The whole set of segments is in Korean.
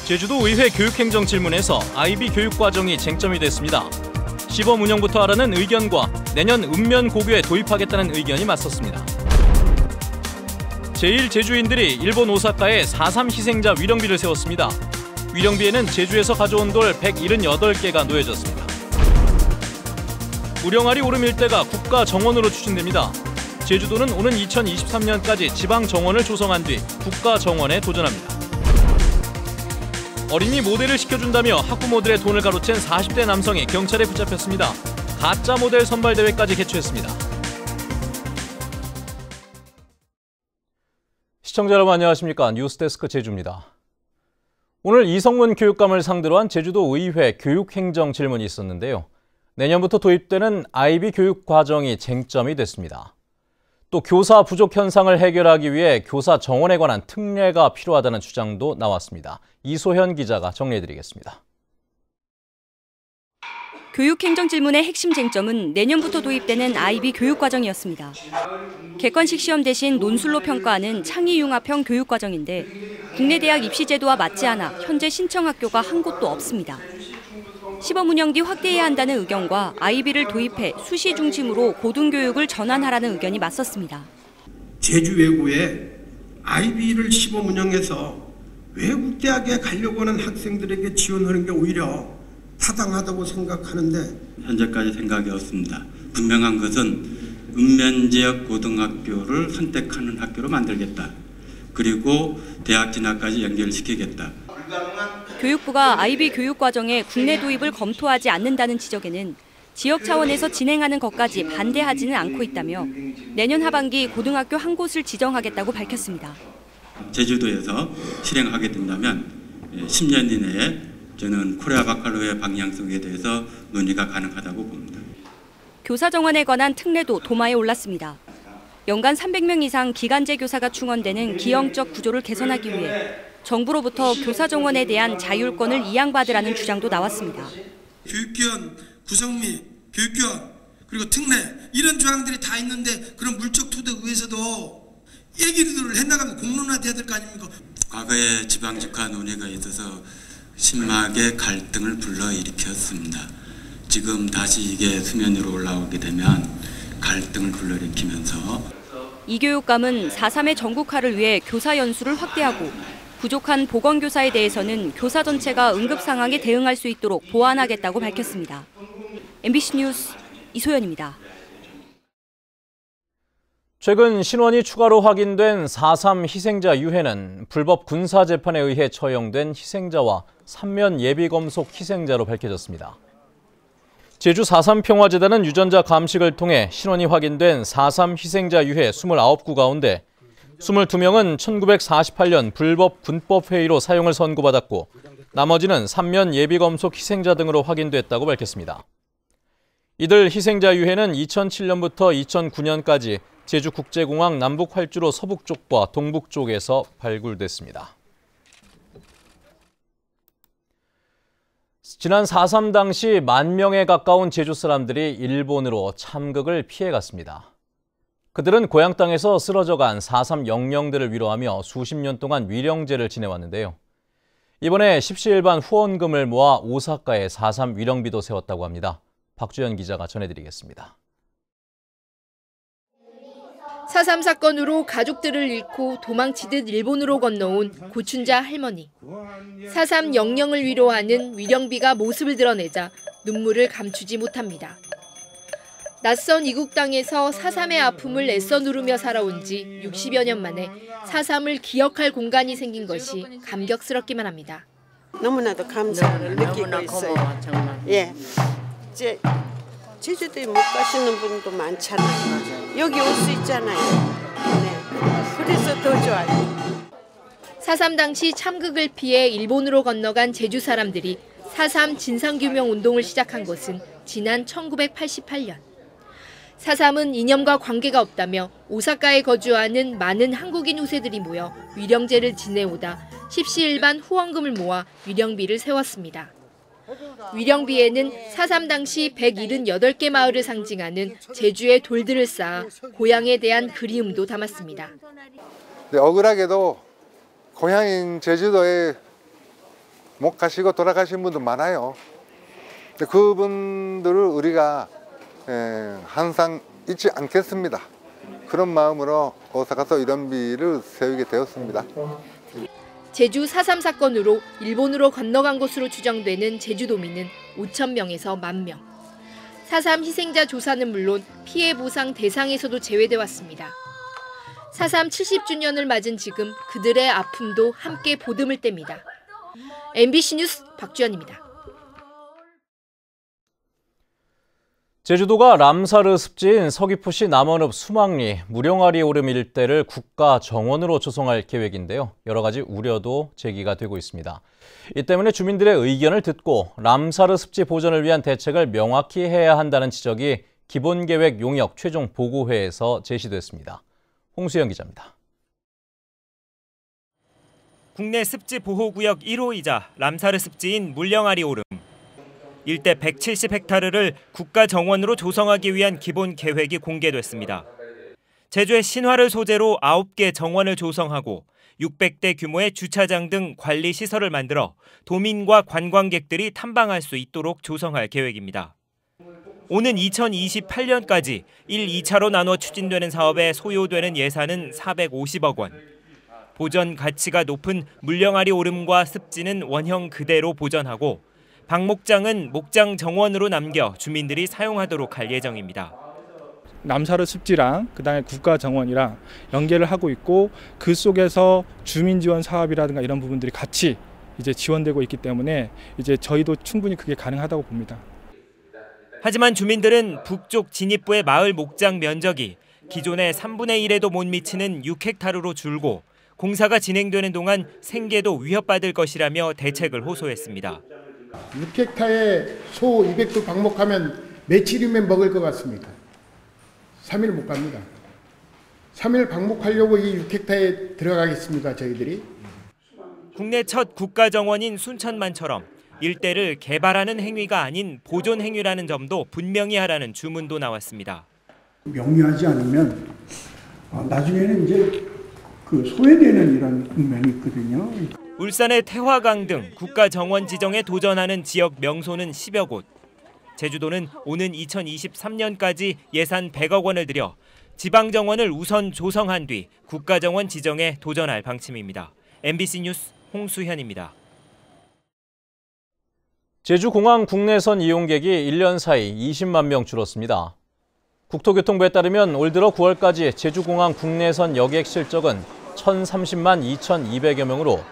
제주도 의회 교육행정 질문에서 IB 교육과정이 쟁점이 됐습니다. 시범 운영부터 하라는 의견과 내년 읍면고교에 도입하겠다는 의견이 맞섰습니다. 제1제주인들이 일본 오사카에 4.3 희생자 위령비를 세웠습니다. 위령비에는 제주에서 가져온 돌 178개가 놓여졌습니다. 우령아리 오름 일대가 국가정원으로 추진됩니다. 제주도는 오는 2023년까지 지방정원을 조성한 뒤 국가정원에 도전합니다. 어린이 모델을 시켜준다며 학부모들의 돈을 가로챈 40대 남성이 경찰에 붙잡혔습니다. 가짜 모델 선발대회까지 개최했습니다. 시청자 여러분 안녕하십니까? 뉴스데스크 제주입니다. 오늘 이성문 교육감을 상대로 한 제주도 의회 교육행정 질문이 있었는데요. 내년부터 도입되는 IB 교육 과정이 쟁점이 됐습니다. 또 교사 부족 현상을 해결하기 위해 교사 정원에 관한 특례가 필요하다는 주장도 나왔습니다. 이소현 기자가 정리해드리겠습니다. 교육행정 질문의 핵심 쟁점은 내년부터 도입되는 IB 교육 과정이었습니다. 객관식 시험 대신 논술로 평가하는 창의융합형 교육 과정인데 국내 대학 입시 제도와 맞지 않아 현재 신청 학교가 한 곳도 없습니다. 시범 운영 뒤 확대해야 한다는 의견과 IB를 도입해 수시 중심으로 고등교육을 전환하라는 의견이 맞섰습니다. 제주 외고에 IB를 시범 운영해서 외국 대학에 가려고 하는 학생들에게 지원하는 게 오히려 타당하다고 생각하는데 현재까지 생각이 없습니다. 분명한 것은 읍면지역 고등학교를 선택하는 학교로 만들겠다. 그리고 대학 진학까지 연결시키겠다. 교육부가 IB 교육 과정에 국내 도입을 검토하지 않는다는 지적에는 지역 차원에서 진행하는 것까지 반대하지는 않고 있다며 내년 하반기 고등학교 한 곳을 지정하겠다고 밝혔습니다. 제주도에서 실행하게 된다면 10년 이내에 저는 코리아 바칼로의 방향성에 대해서 논의가 가능하다고 봅니다. 교사 정원에 관한 특례도 도마에 올랐습니다. 연간 300명 이상 기간제 교사가 충원되는 기형적 구조를 개선하기 위해 정부로부터 교사 정원에 대한 자율권을 이양받으라는 주장도 나왔습니다. 교육기관 구성미, 교육기관 그리고 특례 이런 조항들이 다 있는데 그런 물적 토대 위에서도 얘기를 해나가면 공론화돼야 될 거 아닙니까? 과거에 지방직화 논의가 있어서 심하게 갈등을 불러일으켰습니다. 지금 다시 이게 수면 위로 올라오게 되면 갈등을 불러일으키면서 이 교육감은 4.3의 전국화를 위해 교사 연수를 확대하고 부족한 보건교사에 대해서는 교사 전체가 응급 상황에 대응할 수 있도록 보완하겠다고 밝혔습니다. MBC 뉴스 이소연입니다. 최근 신원이 추가로 확인된 4.3 희생자 유해는 불법 군사재판에 의해 처형된 희생자와 3면 예비검속 희생자로 밝혀졌습니다. 제주 4.3 평화재단은 유전자 감식을 통해 신원이 확인된 4.3 희생자 유해 29구 가운데 22명은 1948년 불법 군법회의로 사용을 선고받았고 나머지는 3면 예비검속 희생자 등으로 확인됐다고 밝혔습니다. 이들 희생자 유해는 2007년부터 2009년까지 제주국제공항 남북 활주로 서북 쪽과 동북 쪽에서 발굴됐습니다. 지난 4.3 당시 10,000명에 가까운 제주 사람들이 일본으로 참극을 피해갔습니다. 그들은 고향 땅에서 쓰러져간 4.3 영령들을 위로하며 수십 년 동안 위령제를 지내왔는데요. 이번에 십시일반 후원금을 모아 오사카에 4.3 위령비도 세웠다고 합니다. 박주연 기자가 전해드리겠습니다. 4.3 사건으로 가족들을 잃고 도망치듯 일본으로 건너온 고춘자 할머니. 4.3 영령을 위로하는 위령비가 모습을 드러내자 눈물을 감추지 못합니다. 낯선 이국 땅에서 4.3의 아픔을 애써 누르며 살아온 지 60여 년 만에 4.3을 기억할 공간이 생긴 것이 감격스럽기만 합니다. 너무나도 감사를 느끼고 있어요. 예, 이제 제주도에 못 가시는 분도 많잖아요. 여기 올 수 있잖아요. 네, 그래서 더 좋아요. 4.3 당시 참극을 피해 일본으로 건너간 제주 사람들이 4.3 진상규명 운동을 시작한 것은 지난 1988년. 4.3은 이념과 관계가 없다며 오사카에 거주하는 많은 한국인 후세들이 모여 위령제를 지내오다 십시일반 후원금을 모아 위령비를 세웠습니다. 위령비에는 4.3 당시 178개 마을을 상징하는 제주의 돌들을 쌓아 고향에 대한 그리움도 담았습니다. 네, 억울하게도 고향인 제주도에 못 가시고 돌아가신 분도 많아요. 근데 그분들을 우리가 항상 잊지 않겠습니다. 그런 마음으로 오사카서 이런비를 세우게 되었습니다. 제주 4.3 사건으로 일본으로 건너간 것으로 추정되는 제주도민은 5,000명에서 10,000명. 4.3 희생자 조사는 물론 피해 보상 대상에서도 제외돼 왔습니다. 4.3 70주년을 맞은 지금 그들의 아픔도 함께 보듬을 때입니다. MBC 뉴스 박주연입니다. 제주도가 람사르 습지인 서귀포시 남원읍 수막리, 무령아리 오름 일대를 국가 정원으로 조성할 계획인데요. 여러 가지 우려도 제기가 되고 있습니다. 이 때문에 주민들의 의견을 듣고 람사르 습지 보전을 위한 대책을 명확히 해야 한다는 지적이 기본계획 용역 최종 보고회에서 제시됐습니다. 홍수영 기자입니다. 국내 습지 보호구역 1호이자 람사르 습지인 물령아리 오름. 일대 170헥타르를 국가 정원으로 조성하기 위한 기본 계획이 공개됐습니다. 제주의 신화를 소재로 9개 정원을 조성하고 600대 규모의 주차장 등 관리 시설을 만들어 도민과 관광객들이 탐방할 수 있도록 조성할 계획입니다. 오는 2028년까지 1, 2차로 나눠 추진되는 사업에 소요되는 예산은 450억 원. 보전 가치가 높은 물령아리 오름과 습지는 원형 그대로 보전하고 박목장은 목장 정원으로 남겨 주민들이 사용하도록 할 예정입니다. 람사르 습지랑 그다음에 국가 정원이랑 연계를 하고 있고 그 속에서 주민 지원 사업이라든가 이런 부분들이 같이 이제 지원되고 있기 때문에 이제 저희도 충분히 그게 가능하다고 봅니다. 하지만 주민들은 북쪽 진입부의 마을 목장 면적이 기존의 3분의 1에도 못 미치는 6헥타르로 줄고 공사가 진행되는 동안 생계도 위협받을 것이라며 대책을 호소했습니다. 6헥타에 소 200도 방목하면 며칠이면 먹을 것 같습니다. 3일 못 갑니다. 3일 방목하려고 이 6헥타에 들어가겠습니다, 저희들이. 국내 첫 국가정원인 순천만처럼 일대를 개발하는 행위가 아닌 보존 행위라는 점도 분명히 하라는 주문도 나왔습니다. 명료하지 않으면 나중에는 이제 소외되는 이런 국면이 있거든요. 울산의 태화강 등 국가정원 지정에 도전하는 지역 명소는 10여 곳. 제주도는 오는 2023년까지 예산 100억 원을 들여 지방정원을 우선 조성한 뒤 국가정원 지정에 도전할 방침입니다. MBC 뉴스 홍수현입니다. 제주공항 국내선 이용객이 1년 사이 20만 명 줄었습니다. 국토교통부에 따르면 올 들어 9월까지 제주공항 국내선 여객 실적은 1,030만 2,200여 명으로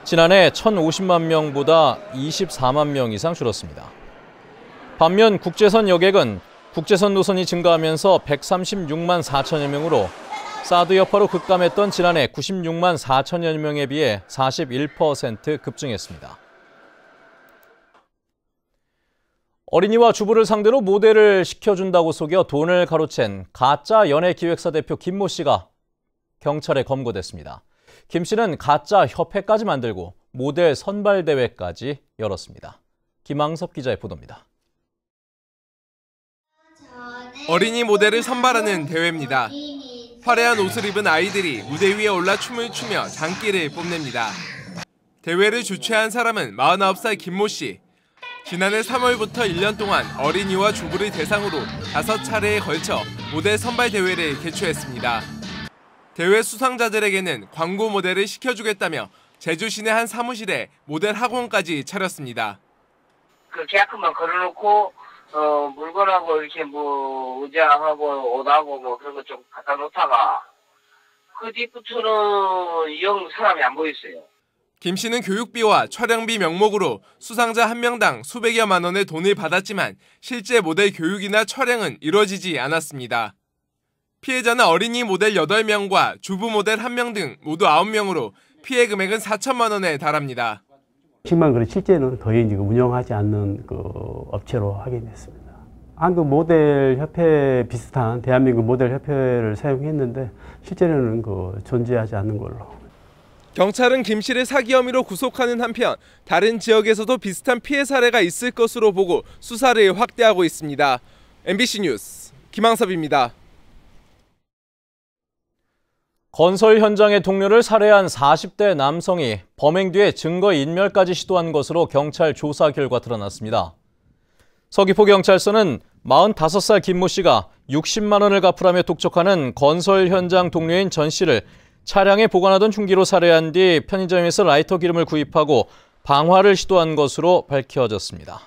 지난해 1,050만 명보다 24만 명 이상 줄었습니다. 반면 국제선 여객은 국제선 노선이 증가하면서 136만 4천여 명으로 사드 여파로 급감했던 지난해 96만 4천여 명에 비해 41% 급증했습니다. 어린이와 주부를 상대로 모델을 시켜준다고 속여 돈을 가로챈 가짜 연예기획사 대표 김모 씨가 경찰에 검거됐습니다. 김 씨는 가짜 협회까지 만들고 모델 선발대회까지 열었습니다. 김항섭 기자의 보도입니다. 어린이 모델을 선발하는 대회입니다. 화려한 옷을 입은 아이들이 무대 위에 올라 춤을 추며 장기를 뽐냅니다. 대회를 주최한 사람은 49살 김모 씨. 지난해 3월부터 1년 동안 어린이와 주부를 대상으로 5차례에 걸쳐 모델 선발 대회를 개최했습니다. 대회 수상자들에게는 광고 모델을 시켜주겠다며 제주 시내 한 사무실에 모델 학원까지 차렸습니다. 그 계약금만 걸어놓고 물건하고 이렇게 뭐 의자하고 옷하고 뭐 그런 거 좀 갖다 놓다가 그 뒤부터는 영 사람이 안 보였어요. 김 씨는 교육비와 촬영비 명목으로 수상자 한 명당 수백여만 원의 돈을 받았지만 실제 모델 교육이나 촬영은 이루어지지 않았습니다. 피해자는 어린이 모델 8명과 주부 모델 1명 등 모두 9명으로 피해 금액은 4천만 원에 달합니다. 10만 그래 실제는 거의 운영하지 않는 업체로 확인했습니다. 한국 모델 협회 비슷한 대한민국 모델 협회를 사용했는데 실제로는 존재하지 않는 걸로. 경찰은 김 씨를 사기 혐의로 구속하는 한편 다른 지역에서도 비슷한 피해 사례가 있을 것으로 보고 수사를 확대하고 있습니다. MBC 뉴스 김항섭입니다. 건설 현장의 동료를 살해한 40대 남성이 범행 뒤에 증거인멸까지 시도한 것으로 경찰 조사 결과 드러났습니다. 서귀포경찰서는 45살 김모 씨가 60만 원을 갚으라며 독촉하는 건설 현장 동료인 전 씨를 차량에 보관하던 흉기로 살해한 뒤 편의점에서 라이터 기름을 구입하고 방화를 시도한 것으로 밝혀졌습니다.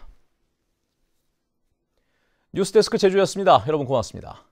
뉴스데스크 제주였습니다. 여러분 고맙습니다.